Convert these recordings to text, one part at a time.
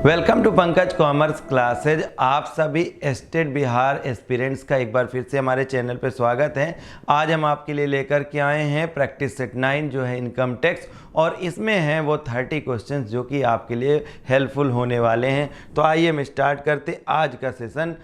Welcome to Pankaj commerce classes. आप सभी state Bihar aspirants का एक बार फिर से हमारे चैनल पर स्वागत है। आज हम आपके लिए लेकर के आए हैं प्रैक्टिस सेट 9 जो है इनकम टैक्स, और इसमें हैं वो 30 क्वेश्चंस जो कि आपके लिए हेल्पफुल होने वाले हैं। तो आइए हम स्टार्ट करते आज का सेशन।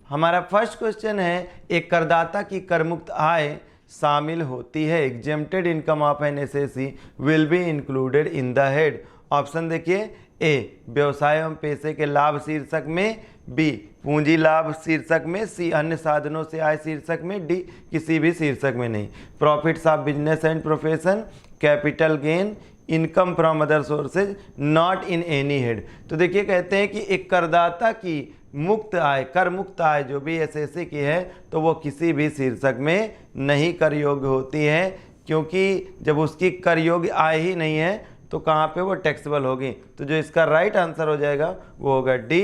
हमारा फर्स्ट क्वेश्चन है, एक करदाता की करमुक्त आय शामिल होती है। Exempted income of an SSC will be included in the head. Option देखिए, ए व्यवसाय एवं पेशे के लाभ शीर्षक में, बी पूंजी लाभ शीर्षक में, सी अन्य साधनों से आय शीर्षक में, डी किसी भी शीर्षक में नहीं। Profits of business and profession, capital gain, income from other sources, not in any head. तो देखिए, कहते हैं कि एक करदाता की मुक्त आय, कर मुक्त आय जो भी एसएससी की है, तो वो किसी भी शीर्षक में नहीं कर योग्य होती है, क्योंकि जब उसकी कर योग्य आय ही नहीं है तो कहाँ पे वो टैक्सेबल होगी। तो जो इसका राइट आंसर हो जाएगा वो होगा डी।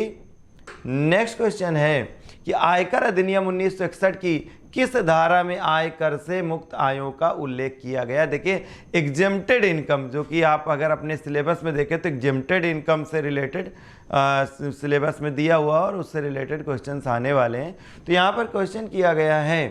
नेक्स्ट क्वेश्चन है कि आयकर अधिनियम 1961 की किस धारा में आयकर से मुक्त आयों का उल्लेख किया गया। देखिए, एग्जेम्प्टेड इनकम जो कि आप अगर अपने सिलेबस में देखें तो एग्जेम्प्टेड इनकम से रिलेटेड सिलेबस में दिया हुआ और उससे रिलेटेड क्वेश्चंस आने वाले हैं। तो यहाँ पर क्वेश्चन किया गया है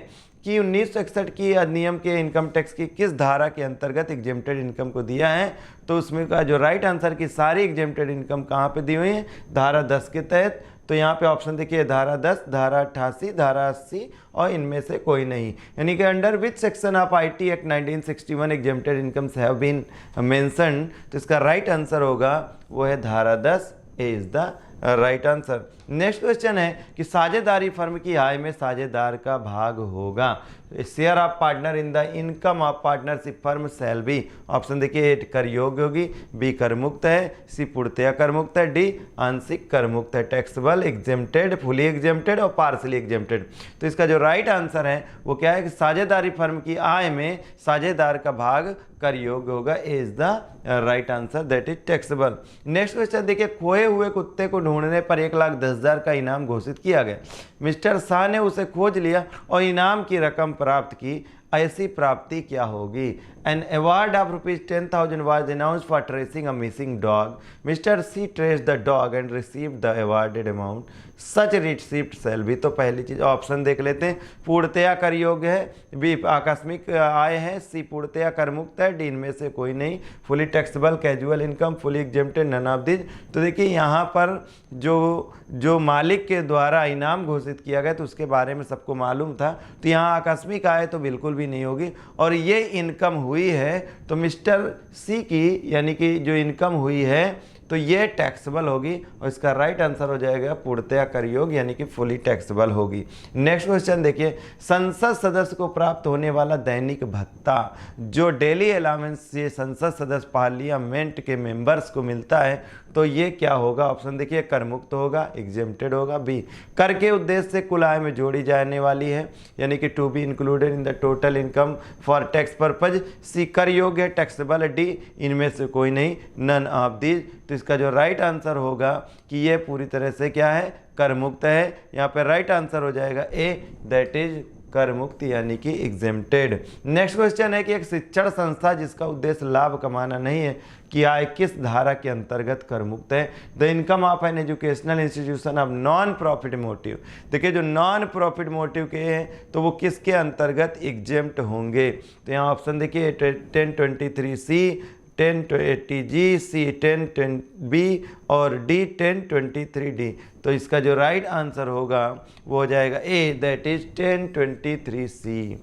कि 1961 की अधिनियम के इनकम टैक्स की किस धारा के अंतर्गत एग्जेम्प्टेड इनकम को दिया है। तो उसमें का जो राइट आंसर की सारी एग्जेम्प्टेड इनकम कहाँ पे दी हुई है, धारा 10 के तहत। तो यहाँ पे ऑप्शन देखिए, धारा 10, धारा 88, धारा 80 और इनमें से कोई नहीं। यानी कि under which section of IT act 1961 exempted incomes have been mentioned. तो इसका राइट आंसर होगा वो है धारा 10, A is the right answer. Next question है कि साझेदारी फर्म की आय में साझेदार का भाग होगा। Share of partner in the income of partnership firm shall be. Option देखिए, ए कर योग्य होगी, बी कर मुक्त है, सी पूर्णतया कर मुक्त है, डी आंशिक कर मुक्त है। टैक्सेबल, एग्जेम्प्टेड, फुली एग्जेम्प्टेड और पार्सली एग्जेम्प्टेड। तो इसका जो राइट आंसर है वो क्या है कि साझेदारी फर्म की आय में साझेदार का भाग कर योग्य होगा। A is the right answer, that is taxable. Next question देखिए, खोए हुए कुत्ते को ढूंढने पर 1,10,000 का इनाम घोषित किया गया। मिस्टर शाह ने उसे खोज लिया और इनाम की रकम प्राप्त की। ऐसी प्राप्ति क्या होगी। An award of ₹10,000 was announced for tracing a missing dog. Mr. C traced the dog and received the awarded amount. Such receipt shall be। तो पहली चीज ऑप्शन देख लेते हैं, पूर्णतया कर योग्य है, बी आकस्मिक आय है, सी पूर्णतया कर मुक्त है, डी इनमें से कोई नहीं। Fully taxable, casual income, fully exempted, none of this. तो देखिए, यहाँ पर जो मालिक के द्वारा इनाम घोषित किया गया तो उसके बारे में सबको मालूम था। तो यहाँ आकस्मिक आय तो बिल्कुल भी नहीं होगी, और ये इनकम हुई है तो मिस्टर सी की यानी कि जो इनकम हुई है तो ये टैक्सेबल होगी, और इसका राइट आंसर हो जाएगा पूर्णतया कर योग्य यानी कि फुली टैक्सेबल होगी। नेक्स्ट क्वेश्चन देखिए, संसद सदस्य को प्राप्त होने वाला दैनिक भत्ता जो डेली अलाउंस ये संसद सदस्य पार्लियामेंट के मेंबर्स को मिलता है, तो ये क्या होगा। ऑप्शन देखिए, कर मुक्त होगा, एग्जेम्प्टेड होगा, बी कर के उद्देश्य से कुल आय में जोड़ी जाने वाली है यानी कि to be included in the total income for tax purpose, C कर योग्य है, टैक्सेबल, डी इनमें से कोई नहीं, नन ऑफ दीज। तो इसका जो राइट आंसर होगा कि ये पूरी तरह से क्या है, कर मुक्त है। यहाँ पे राइट आंसर हो जाएगा ए, दैट इज कर मुक्त यानी कि एग्जेम्प्टेड। नेक्स्ट क्वेश्चन है कि एक शिक्षण संस्था जिसका उद्देश्य लाभ कमाना नहीं है कि आय किस धारा के अंतर्गत कर मुक्त है। The income of an educational institution of non profit motive. देखिए, जो नॉन प्रॉफिट मोटिव के हैं तो वो किसके अंतर्गत एग्जेम्प्ट होंगे। तो यहाँ ऑप्शन देखिए, 1023C, 1080G, सी 1010B और डी 1023D। तो इसका जो राइट आंसर होगा वो हो जाएगा A, that is 1023C।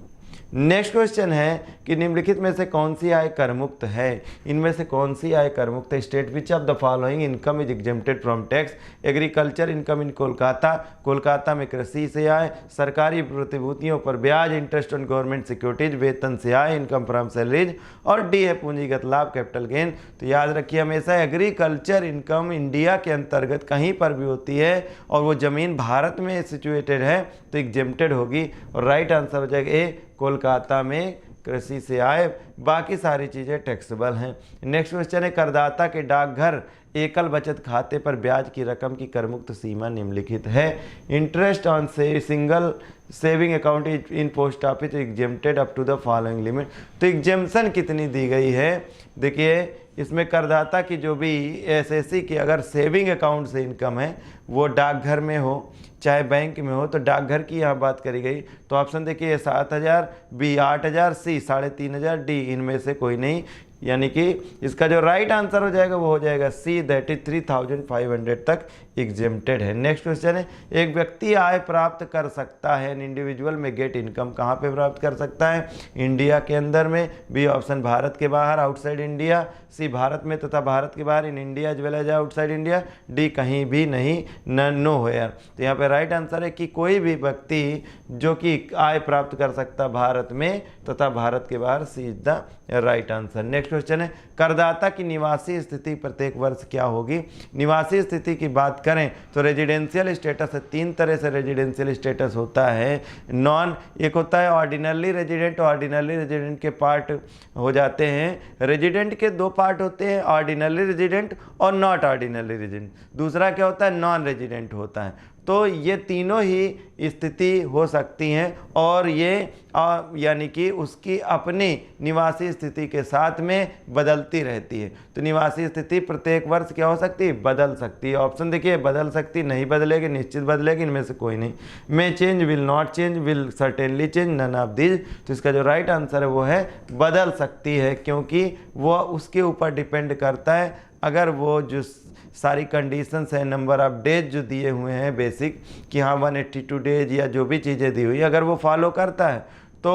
Next question है कि निम्नलिखित में से कौन सी आय कर मुक्त है। इनमें से कौन सी आय कर मुक्त है। State which of the following income is exempted from tax. Agriculture income in Kolkata, Kolkata में कृषि से आय, सरकारी प्रतिभूतियों पर ब्याज, इंटरेस्ट ऑन गवर्नमेंट सिक्योरिटीज, वेतन से आय, इनकम फ्रॉम सैलरीज, और डी है पूंजीगत लाभ, कैपिटल गेन। तो याद रखिए हमेशा, एग्रीकल्चर इनकम इंडिया के अंतर्गत कहीं पर भी होती है और वो जमीन भारत में सिचुएटेड है तो एग्जेम्प्टेड होगी, और राइट आंसर हो जाएगा ए, कोलकाता में कृषि से आय बाकी सारी चीज़ें टैक्सेबल हैं। नेक्स्ट क्वेश्चन है, करदाता के डाकघर एकल बचत खाते पर ब्याज की रकम की करमुक्त सीमा निम्नलिखित है। इंटरेस्ट ऑन से single saving account in post office exempted up to the following limit. तो एग्जेम्पशन कितनी दी गई है, देखिए इसमें करदाता की जो भी एसएससी की अगर सेविंग अकाउंट से इनकम है वो डाकघर में हो चाहे बैंक में हो, तो डाकघर की यहाँ बात करी गई। तो ऑप्शन देखिए 7,000, बी 8,000, सी 3,500, डी इनमें से कोई नहीं, यानी कि इसका जो राइट आंसर हो जाएगा वो हो जाएगा सी, दैट इज 3,500 तक एग्जेम्प्टेड है। नेक्स्ट क्वेश्चन है, एक व्यक्ति आय प्राप्त कर सकता है, एन इंडिविजुअल में गेट इनकम कहाँ पे प्राप्त कर सकता है, इंडिया के अंदर में, बी ऑप्शन भारत के बाहर आउटसाइड इंडिया, सी भारत में तथा भारत के बाहर in India as well as outside India, D कहीं भी नहीं, नो हो यार। तो यहाँ पे राइट आंसर है कि कोई भी व्यक्ति जो कि आय प्राप्त कर सकता भारत में तथा भारत के बाहर, C is the right answer. Next question है, करदाता की निवासी स्थिति प्रत्येक वर्ष क्या होगी। निवासी स्थिति की बात करें तो रेजिडेंशियल स्टेटस है, 3 तरह से रेजिडेंशियल स्टेटस होता है। एक होता है ऑर्डिनरी रेजिडेंट, ऑर्डिनरी रेजिडेंट के पार्ट हो जाते हैं, रेजिडेंट के 2 पार्ट होते हैं, ऑर्डिनरी रेजिडेंट और नॉट ऑर्डिनरी रेजिडेंट। दूसरा क्या होता है, नॉन रेजिडेंट होता है। तो ये तीनों ही स्थिति हो सकती हैं और ये यानी कि उसकी अपनी निवासी स्थिति के साथ में बदलती रहती है। तो निवासी स्थिति प्रत्येक वर्ष क्या हो सकती है, बदल सकती है। ऑप्शन देखिए, बदल सकती, नहीं बदलेगी, निश्चित बदलेगी, इनमें से कोई नहीं। May change, will not change, will certainly change, none of these. तो इसका जो राइट आंसर है वो है बदल सकती है, क्योंकि वो उसके ऊपर डिपेंड करता है। अगर वो जो सारी कंडीशंस हैं, नंबर ऑफ डेज जो दिए हुए हैं बेसिक कि हाँ 182 डेज या जो भी चीज़ें दी हुई, अगर वो फॉलो करता है तो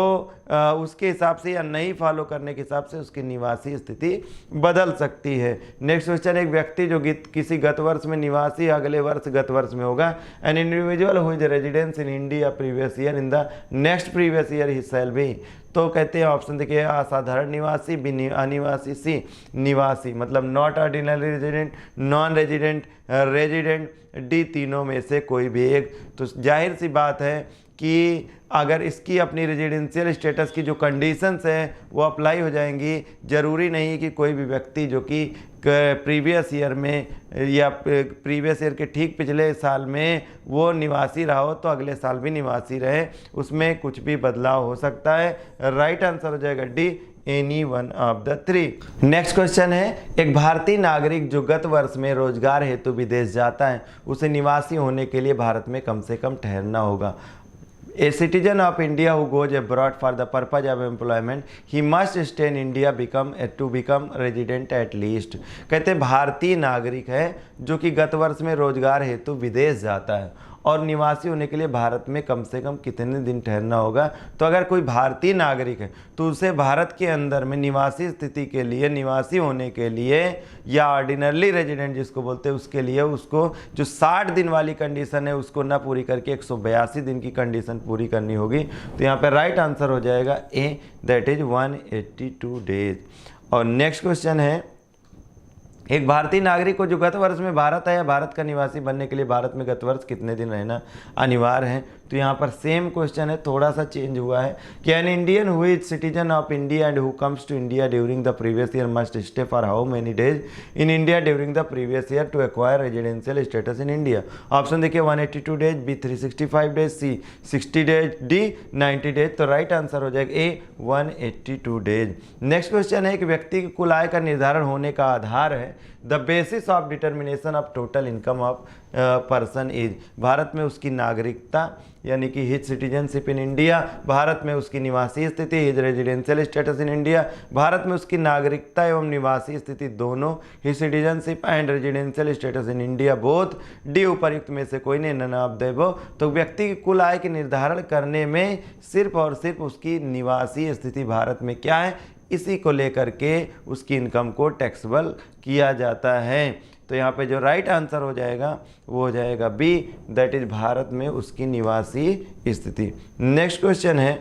उसके हिसाब से या नहीं फॉलो करने के हिसाब से उसकी निवासी स्थिति बदल सकती है। नेक्स्ट क्वेश्चन, एक व्यक्ति जो किसी गत वर्ष में निवासी अगले वर्ष गत वर्ष में होगा, an individual who is residence in India previous year in the next previous year he shall be. तो कहते हैं ऑप्शन देखिए, असाधारण निवासी, बी अनिवासी, सी निवासी, मतलब not ordinary resident, non resident, resident, D तीनों में से कोई भी एक। तो जाहिर सी बात है कि अगर इसकी अपनी रेजिडेंशियल स्टेटस की जो कंडीशंस हैं वो अप्लाई हो जाएंगी। ज़रूरी नहीं कि कोई भी व्यक्ति जो कि प्रीवियस ईयर में या प्रीवियस ईयर के ठीक पिछले साल में वो निवासी रहा हो तो अगले साल भी निवासी रहे, उसमें कुछ भी बदलाव हो सकता है। राइट आंसर हो जाएगा D, any one of the 3। Next question है, एक भारतीय नागरिक जो गत वर्ष में रोजगार हेतु विदेश जाता है, उसे निवासी होने के लिए भारत में कम से कम ठहरना होगा। A citizen of India who goes abroad for the purpose of employment, he must stay in India to become resident at least। कहते हैं भारतीय नागरिक है जो कि गत वर्ष में रोजगार हेतु विदेश जाता है और निवासी होने के लिए भारत में कम से कम कितने दिन ठहरना होगा। तो अगर कोई भारतीय नागरिक है तो उसे भारत के अंदर में निवासी स्थिति के लिए, निवासी होने के लिए या ऑर्डिनरी रेजिडेंट जिसको बोलते हैं उसके लिए उसको जो 60 दिन वाली कंडीशन है उसको ना पूरी करके 182 दिन की कंडीशन पूरी करनी होगी। तो यहाँ पे राइट आंसर हो जाएगा ए, दैट इज 182 डेज। और नेक्स्ट क्वेश्चन है, एक भारतीय नागरिक को जो गत वर्ष में भारत आया, भारत का निवासी बनने के लिए भारत में गत वर्ष कितने दिन रहना अनिवार्य है। तो यहाँ पर सेम क्वेश्चन है, थोड़ा सा चेंज हुआ है कि an Indian who is citizen of India and who comes to India during the previous year must stay for how many days in India during the previous year to acquire residential status in India. Option देखिए 182 days, B 365 days, C 60 days, D 90 days. तो right answer हो जाएगा ए, 182 days. Next question है कि व्यक्ति की कुल आय का निर्धारण होने का आधार है the basis of determination of total income of person is. Bharat में उसकी नागरिकता यानी कि his citizenship in India, Bharat में उसकी निवासी स्थिति, his residential status in India, Bharat में उसकी नागरिकता एवं निवासी स्थिति दोनों, his citizenship and residential status in India both, D उपर्युक्त में से कोई नहीं, नन ऑफ द अबव। तो व्यक्ति की कुल आय के निर्धारण करने में सिर्फ और सिर्फ उसकी निवासी स्थिति भारत में क्या है, इसी को लेकर के उसकी इनकम को टैक्सेबल किया जाता है। तो यहाँ पे जो राइट आंसर हो जाएगा वो हो जाएगा बी, दैट इज भारत में उसकी निवासी स्थिति। नेक्स्ट क्वेश्चन है,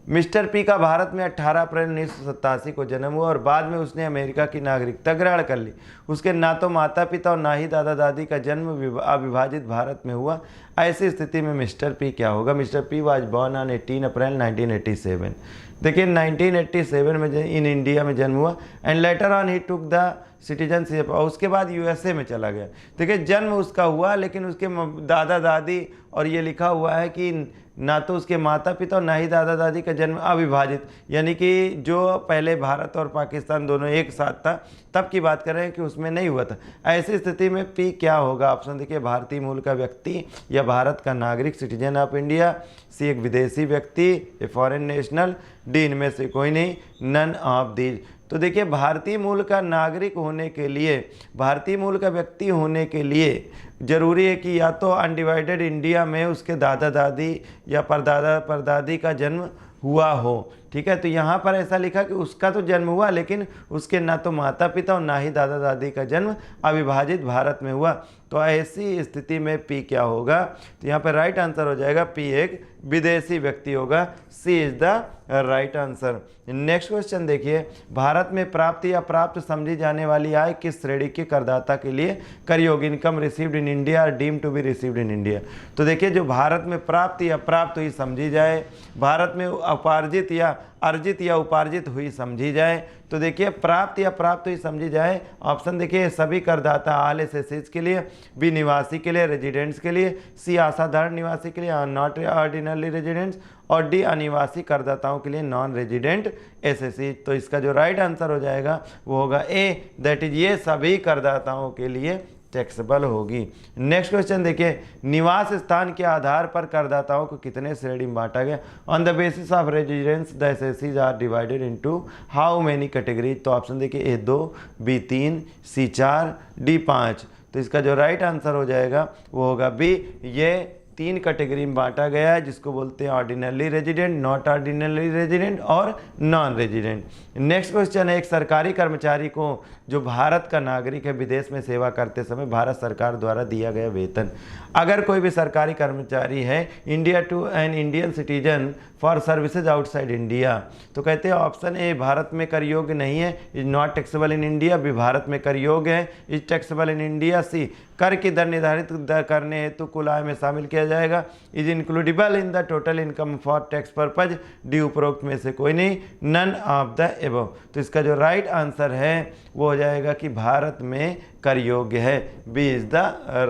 मिस्टर पी का भारत में 18 अप्रैल 1987 को जन्म हुआ और बाद में उसने अमेरिका की नागरिकता ग्रहण कर ली। उसके ना तो माता पिता और ना ही दादा दादी का जन्म अविभाजित भारत में हुआ। ऐसी स्थिति में मिस्टर पी क्या होगा। Mister P was born on 18 अप्रैल 1987। देखिए 1987 में इन इंडिया में जन्म हुआ and later on he took the citizenship, और उसके बाद यूएसए में चला गया। देखिए जन्म उसका हुआ लेकिन उसके दादा दादी, और ये लिखा हुआ है कि ना तो उसके माता पिता और ना ही दादा दादी का जन्म अविभाजित, यानी कि जो पहले भारत और पाकिस्तान दोनों एक साथ था तब की बात कर रहे हैं कि उसमें नहीं हुआ था। ऐसी स्थिति में पी क्या होगा? ऑप्शन देखिए, भारतीय मूल का व्यक्ति या भारत का नागरिक, सिटीजन ऑफ इंडिया। सी, एक विदेशी व्यक्ति, ए फॉरेन नेशनल। डी, इनमें से कोई नहीं, नन ऑफ दीज। तो देखिए भारतीय मूल का नागरिक होने के लिए, भारतीय मूल का व्यक्ति होने के लिए ज़रूरी है कि या तो अनडिवाइडेड इंडिया में उसके दादा दादी या परदादा परदादी का जन्म हुआ हो, ठीक है। तो यहाँ पर ऐसा लिखा कि उसका तो जन्म हुआ लेकिन उसके ना तो माता पिता और ना ही दादा दादी का जन्म अविभाजित भारत में हुआ। तो ऐसी स्थिति में पी क्या होगा? तो यहाँ पर राइट आंसर हो जाएगा पी, एक विदेशी व्यक्ति होगा। C is the right answer. Next question देखिए, भारत में प्राप्त या प्राप्त समझी जाने वाली आय किस श्रेणी के करदाता के लिए कर योग्य? इनकम रिसीव्ड इन इंडिया और deem to be received in India. तो देखिए जो भारत में प्राप्त या प्राप्त हुई समझी जाए, भारत में उपार्जित या अर्जित या उपार्जित हुई समझी जाए। तो देखिए प्राप्त या प्राप्त हुई समझी जाए, ऑप्शन देखिए सभी करदाता ऑल एसएससीज के लिए, बी निवासी के लिए, रेजिडेंट्स के लिए, सी असाधारण निवासी के लिए, नॉट ऑर्डिनरी रेजिडेंट्स, और डी अनिवासी करदाताओं के लिए, नॉन रेजिडेंट एसएससी। तो इसका जो राइट आंसर हो जाएगा वो होगा ए, दैट इज ये सभी करदाताओं के लिए टैक्सेबल होगी। नेक्स्ट क्वेश्चन देखिए, निवास स्थान के आधार पर करदाताओं को कितने श्रेणी में बांटा गया? On the basis of residence the assessees are divided into how many categories? तो ऑप्शन देखिए ए 2, बी 3, सी 4, डी 5। तो इसका जो राइट आंसर हो जाएगा वो होगा बी, ये 3 कैटेगरी में बांटा गया है, जिसको बोलते हैं ordinary resident, not ordinary resident और नॉन रेजिडेंट। नेक्स्ट क्वेश्चन है, एक सरकारी कर्मचारी को जो भारत का नागरिक है विदेश में सेवा करते समय भारत सरकार द्वारा दिया गया वेतन। अगर कोई भी सरकारी कर्मचारी है India to an Indian citizen for services outside India, तो कहते हैं ऑप्शन ए भारत में कर योग्य नहीं है, is not taxable in India, B Bharat में कर योग्य है, is taxable in India, C कर की दर निर्धारित करने हेतु कुल आय में शामिल किया जाएगा, is includable in the total income for tax purpose, D उपरोक्त में से कोई नहीं, नन ऑफ द एबव। तो इसका जो राइट आंसर है वो हो जाएगा कि भारत में कर योग्य है, B is the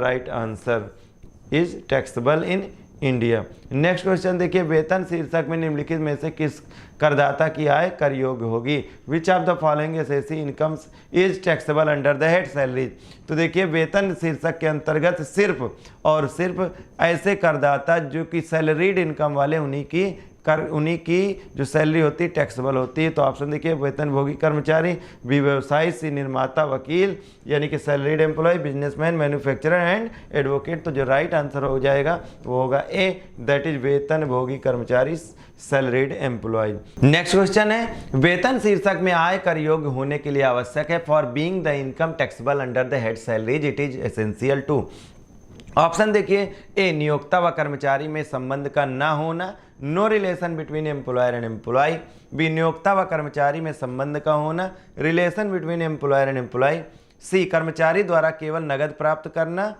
right answer, is taxable in India. Next question देखिए, वेतन शीर्षक में निम्नलिखित में से किस करदाता की आय कर योग्य होगी? Which of the following SSC incomes is taxable under the head salaries? तो देखिए वेतन शीर्षक के अंतर्गत सिर्फ और सिर्फ ऐसे करदाता जो कि सैलरीड इनकम वाले उन्हीं की जो सैलरी होती है टैक्सेबल होती है। तो ऑप्शन देखिए, वेतनभोगी कर्मचारी, बी व्यवसायी, सी निर्माता, वकील यानी कि salaried employ, businessman, manufacturer and advocate. तो जो राइट आंसर हो जाएगा वो होगा ए, दैट इज वेतनभोगी कर्मचारी, सैलरीड एम्प्लॉय। नेक्स्ट क्वेश्चन है, वेतन शीर्षक में आय कर योग्य होने के लिए आवश्यक है for being the income taxable under the head salaries it is essential to. Option देखिए, ए नियोक्ता व कर्मचारी में संबंध का ना होना, no relation between employer and employee, B नियोक्ता व कर्मचारी में संबंध का होना, relation between employer and employee, C कर्मचारी द्वारा केवल नगद प्राप्त करना,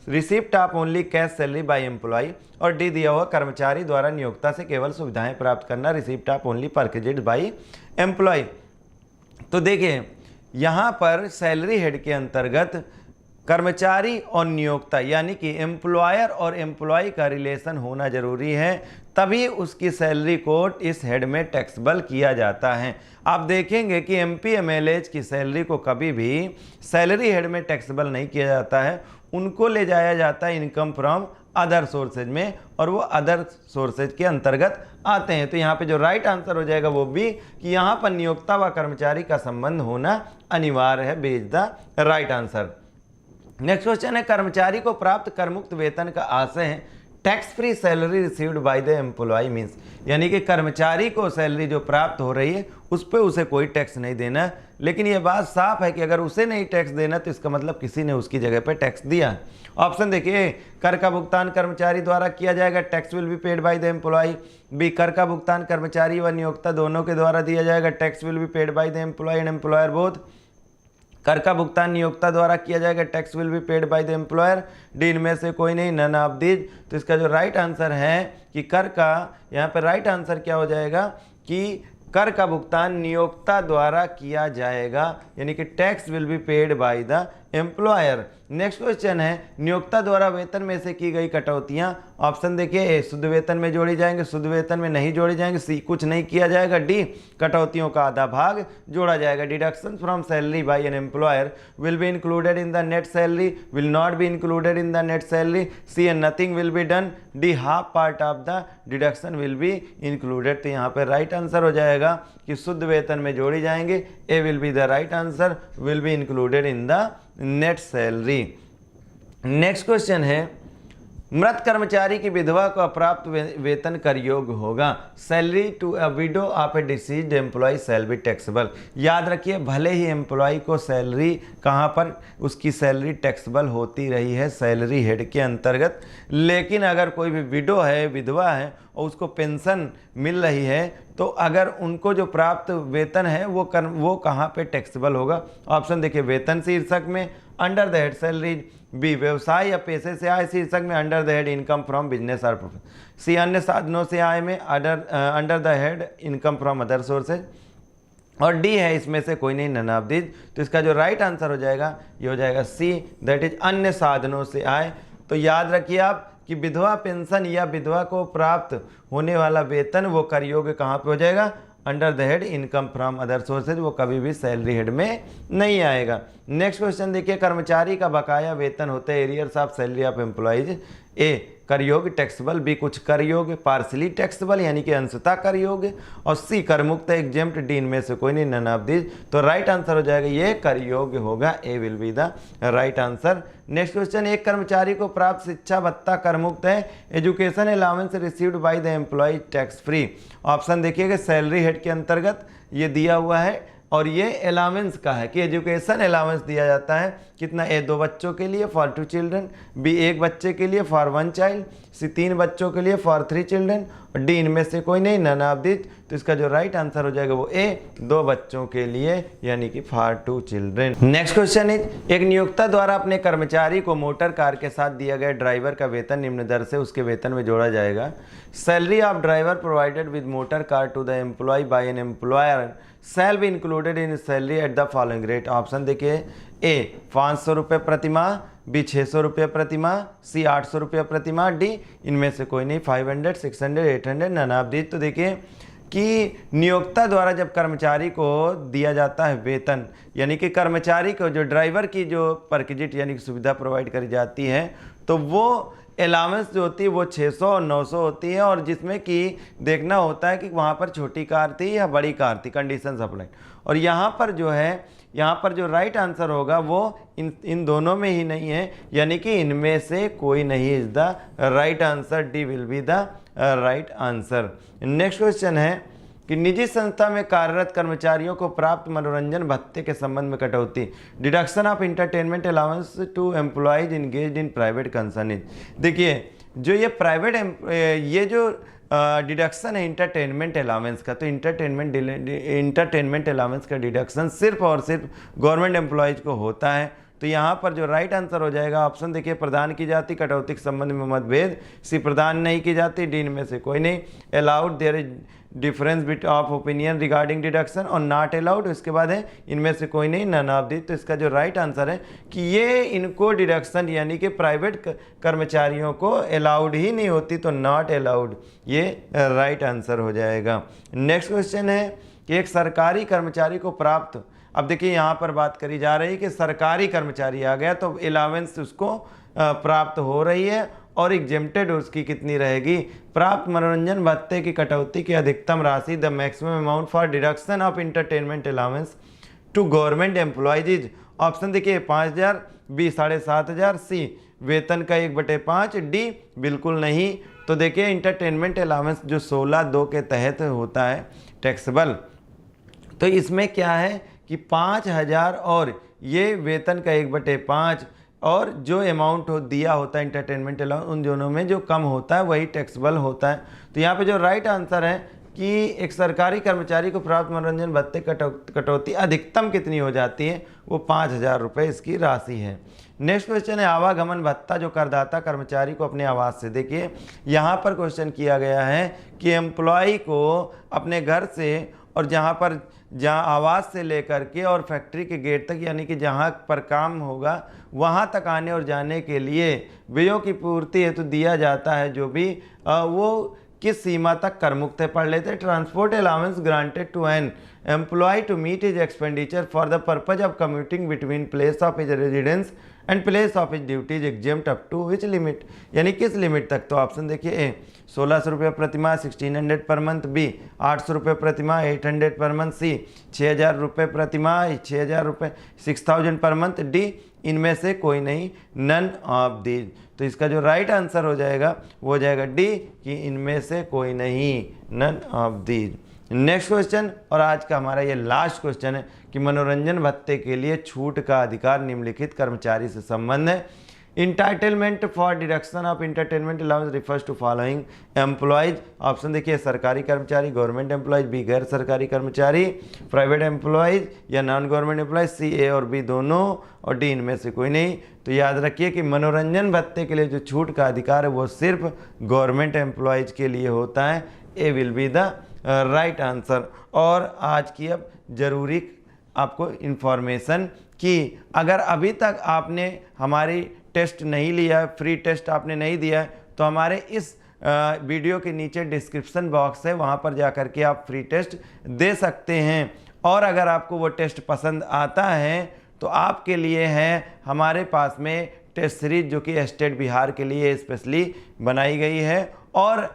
receipt of only cash salary by employee, और डी दिया हुआ कर्मचारी द्वारा नियोक्ता से केवल सुविधाएं प्राप्त करना, receipt of only purchased by employ. तो देखिए यहाँ पर सैलरी हेड के अंतर्गत कर्मचारी और नियोक्ता यानी कि एम्प्लॉयर और एम्प्लॉय का रिलेशन होना जरूरी है, तभी उसकी सैलरी को इस हेड में टैक्सेबल किया जाता है। आप देखेंगे कि एमपी एमएलएज की सैलरी को कभी भी सैलरी हेड में टैक्सेबल नहीं किया जाता है, उनको ले जाया जाता है इनकम फ्रॉम अदर सोर्सेज में, और वो अदर सोर्सेज के अंतर्गत आते हैं। तो यहाँ पे जो राइट आंसर हो जाएगा वो भी कि यहाँ पर नियोक्ता व कर्मचारी का संबंध होना अनिवार्य है, B is the right answer. Next question है, कर्मचारी को प्राप्त करमुक्त वेतन का आशय है tax free salary received by the employ means, यानी कि कर्मचारी को सैलरी जो प्राप्त हो रही है उस पर उसे कोई टैक्स नहीं देना। लेकिन ये बात साफ है कि अगर उसे नहीं टैक्स देना तो इसका मतलब किसी ने उसकी जगह पर टैक्स दिया। ऑप्शन देखिए, कर का भुगतान कर्मचारी द्वारा किया जाएगा, tax will be paid by the employ, B कर का भुगतान कर्मचारी व नियोक्ता दोनों के द्वारा दिया जाएगा, tax will be paid by the employ and employer both, कर का भुगतान नियोक्ता द्वारा किया जाएगा, tax will be paid by the employer, D इनमें से कोई नहीं, नन ऑफ दीज। तो इसका जो राइट आंसर है कि कर का, यहाँ पर राइट आंसर क्या हो जाएगा कि कर का भुगतान नियोक्ता द्वारा किया जाएगा, यानी कि tax will be paid by the employer. Next question है नियोक्ता द्वारा वेतन में से की गई कटौतियां। ऑप्शन देखिए, ए शुद्ध वेतन में जोड़ी जाएंगे, शुद्ध वेतन में नहीं जोड़ी जाएंगे, सी कुछ नहीं किया जाएगा, डी कटौतियों का आधा भाग जोड़ा जाएगा। Deduction from salary by an employer will be included in the net salary, will not be included in the net salary, C and nothing will be done, D half part of the deduction will be included. तो यहाँ पे right answer हो जाएगा कि शुद्ध वेतन में जोड़ी जाएंगे, A will be the right answer, will be included in the net salary. Next question है मृत कर्मचारी की विधवा को अप्राप्त वेतन कर योग्य होगा। Salary to a widow of a deceased employee shall be taxable. याद रखिए, भले ही एम्प्लॉय को सैलरी कहाँ पर उसकी सैलरी टैक्सेबल होती रही है सैलरी हेड के अंतर्गत, लेकिन अगर कोई भी विडो है, विधवा है और उसको पेंशन मिल रही है, तो अगर उनको जो प्राप्त वेतन है वो कहाँ पे टैक्सेबल होगा। ऑप्शन देखिए, वेतन शीर्षक में under the head salary, B व्यवसाय या पेशे से आय शीर्षक में under the head income from business और प्रोफेशन, सी अन्य साधनों से आय में under the head income from other sources, और डी है इसमें से कोई नहीं, नन ऑफ दीज। तो इसका जो राइट आंसर हो जाएगा ये हो जाएगा सी, दैट इज अन्य साधनों से आय। तो याद रखिए आप कि विधवा पेंशन या विधवा को प्राप्त होने वाला वेतन वो कर योग्य कहाँ पे हो जाएगा, under the head income from other sources, वो कभी भी सैलरी हेड में नहीं आएगा। नेक्स्ट क्वेश्चन देखिए, कर्मचारी का बकाया वेतन होता है arrears of salary of employees. A कर योग्य टैक्सेबल, बी कुछ कर योग्य पार्सली टैक्सेबल यानी कि अंशतः कर योग्य, और सी कर मुक्त एग्जेम्प्ट, डी इनमें से कोई नहीं, नन ऑफ दीज। तो राइट आंसर हो जाएगा ये कर योग्य होगा, A will be the right answer. Next question, एक कर्मचारी को प्राप्त शिक्षा भत्ता कर मुक्त है, education allowance received by the employee tax free. Option देखिएगा, सैलरी हेड के अंतर्गत ये दिया हुआ है, और ये अलाउंस का है कि एजुकेशन अलाउंस दिया जाता है कितना, ए 2 बच्चों के लिए फॉर 2 चिल्ड्रन, बी 1 बच्चे के लिए फॉर 1 चाइल्ड, सी 3 बच्चों के लिए फॉर 3 चिल्ड्रन, और डी इनमें से कोई नहीं, नन ऑफ दिस। तो इसका जो राइट आंसर हो जाएगा वो ए 2 बच्चों के लिए यानी कि for 2 children. Next question is, एक नियोक्ता द्वारा अपने कर्मचारी को मोटर कार के साथ दिया गया ड्राइवर का वेतन निम्न दर से उसके वेतन में जोड़ा जाएगा। Salary of driver provided with motor car to the employee by an employer shall be included in salary at the following rate. Option देखिए, ए 500 रुपये प्रति माह, बी 600 रुपये प्रति माह, सी 800 रुपये प्रति माह, डी इनमें से कोई नहीं, 500, 600, 800, नन ऑफ दीज। तो देखिए कि नियोक्ता द्वारा जब कर्मचारी को दिया जाता है वेतन, यानी कि कर्मचारी को जो ड्राइवर की जो परक्विजिट यानी कि सुविधा प्रोवाइड करी जाती है, तो वो अलाउंस जो होती है वो 600 और 900 होती है, और जिसमें कि देखना होता है कि वहाँ पर छोटी कार थी या बड़ी कार थी, कंडीशन अप्लाई। और यहाँ पर जो है, यहाँ पर जो राइट आंसर होगा वो इन दोनों में ही नहीं है, यानी कि इनमें से कोई नहीं is the right answer, D will be the right answer. Next question है कि निजी संस्था में कार्यरत कर्मचारियों को प्राप्त मनोरंजन भत्ते के संबंध में कटौती, deduction of entertainment allowance to employees engaged in private concern. देखिए जो ये प्राइवेट ये जो डिडक्शन है इंटरटेनमेंट अलाउंस का, तो इंटरटेनमेंट अलाउंस का डिडक्शन सिर्फ और सिर्फ गवर्नमेंट एम्प्लॉयज को होता है। तो यहाँ पर जो राइट आंसर हो जाएगा, ऑप्शन देखिए, प्रदान की जाती कटौती के संबंध में मतभेद, सी प्रदान नहीं की जाती, डी इनमें से कोई नहीं, allowed there is difference bit of opinion regarding deduction, और नॉट अलाउड इसके बाद है इनमें से कोई नहीं, नन ऑफ दिस। तो इसका जो राइट आंसर है कि ये इनको डिडक्शन यानी कि प्राइवेट कर्मचारियों को अलाउड ही नहीं होती, तो नॉट अलाउड ये राइट आंसर हो जाएगा। नेक्स्ट क्वेश्चन है कि एक सरकारी कर्मचारी को प्राप्त, अब देखिए यहाँ पर बात करी जा रही है कि सरकारी कर्मचारी आ गया तो अलाउंस उसको प्राप्त हो रही है, और एग्जेम्प्टेड उसकी कितनी रहेगी, प्राप्त मनोरंजन भत्ते की कटौती की अधिकतम राशि, the maximum amount for deduction of entertainment allowance to government employees. Option देखिए 5000, बी 7500, सी वेतन का 1/5, डी बिल्कुल नहीं। तो देखिए इंटरटेनमेंट अलाउंस जो 16(2) के तहत होता है टैक्सेबल, तो इसमें क्या है कि 5000 और ये वेतन का 1/5 और जो अमाउंट दिया होता है इंटरटेनमेंट अलाउंस, उन दोनों में जो कम होता है वही टैक्सेबल होता है। तो यहाँ पे जो राइट आंसर है कि एक सरकारी कर्मचारी को प्राप्त मनोरंजन भत्ते कटौती अधिकतम कितनी हो जाती है, वो 5000 रुपये इसकी राशि है। नेक्स्ट क्वेश्चन है आवागमन भत्ता जो करदाता कर्मचारी को अपने आवास से, देखिए यहाँ पर क्वेश्चन किया गया है कि एम्प्लॉय को अपने घर से और जहाँ आवास से लेकर के और फैक्ट्री के गेट तक, यानी कि जहाँ पर काम होगा वहाँ तक आने और जाने के लिए व्ययों की पूर्ति हेतु दिया जाता है, जो भी वो किस सीमा तक कर मुक्त है। पढ़ लेते हैं। Transport allowance granted to an employee to meet his expenditure for the purpose of commuting between place of his residence and place of his duties exempt up to which limit, यानी किस लिमिट तक। तो option देखिए ए 1600 रुपये प्रति माह 1600 per month, B 800 रुपये प्रति माह 800 पर मंथ, सी 6000 रुपये प्रति माह 6000 रुपये 6000 पर मंथ, डी इनमें से कोई नहीं, नन ऑफ दीज। तो इसका जो राइट आंसर हो जाएगा वो हो जाएगा डी कि इनमें से कोई नहीं, none of these. Next question और आज का हमारा ये लास्ट क्वेश्चन है कि मनोरंजन भत्ते के लिए छूट का अधिकार निम्नलिखित कर्मचारी से संबंध है। Entitlement for deduction of entertainment allowance refers to following employees. Option देखिए सरकारी कर्मचारी, गवर्नमेंट एम्प्लॉयज, बी गैर सरकारी कर्मचारी, प्राइवेट एम्प्लॉयज या non government employees, C A और बी दोनों, और डी इनमें से कोई नहीं। तो याद रखिए कि मनोरंजन भत्ते के लिए जो छूट का अधिकार है वो सिर्फ गवर्नमेंट एम्प्लॉयज के लिए होता है। A will be the right answer. और आज की अब जरूरी आपको इन्फॉर्मेशन कि अगर अभी तक आपने हमारी टेस्ट नहीं लिया, फ्री टेस्ट आपने नहीं दिया है, तो हमारे इस वीडियो के नीचे डिस्क्रिप्शन बॉक्स है, वहाँ पर जा कर के आप फ्री टेस्ट दे सकते हैं। और अगर आपको वो टेस्ट पसंद आता है तो आपके लिए है हमारे पास में टेस्ट सीरीज जो कि स्टेट बिहार के लिए स्पेशली बनाई गई है। और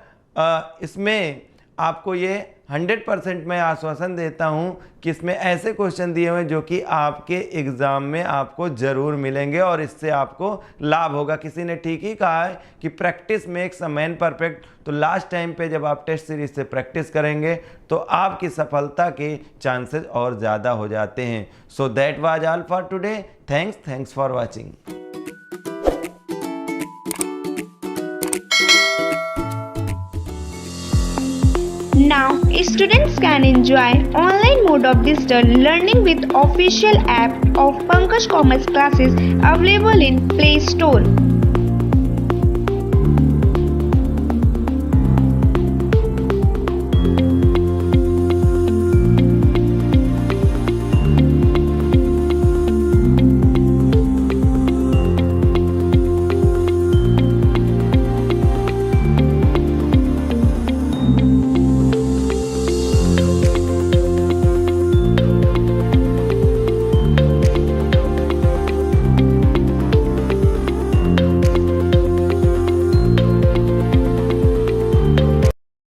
इसमें आपको ये 100% मैं आश्वासन देता हूँ कि इसमें ऐसे क्वेश्चन दिए हुए जो कि आपके एग्ज़ाम में आपको ज़रूर मिलेंगे और इससे आपको लाभ होगा। किसी ने ठीक ही कहा है कि practice makes a man perfect. तो लास्ट टाइम पे जब आप टेस्ट सीरीज से प्रैक्टिस करेंगे तो आपकी सफलता के चांसेस और ज़्यादा हो जाते हैं। So that was all for today. Thanks for watching. Now, students can enjoy online mode of digital learning with official app of Pankaj Commerce Classes available in Play Store.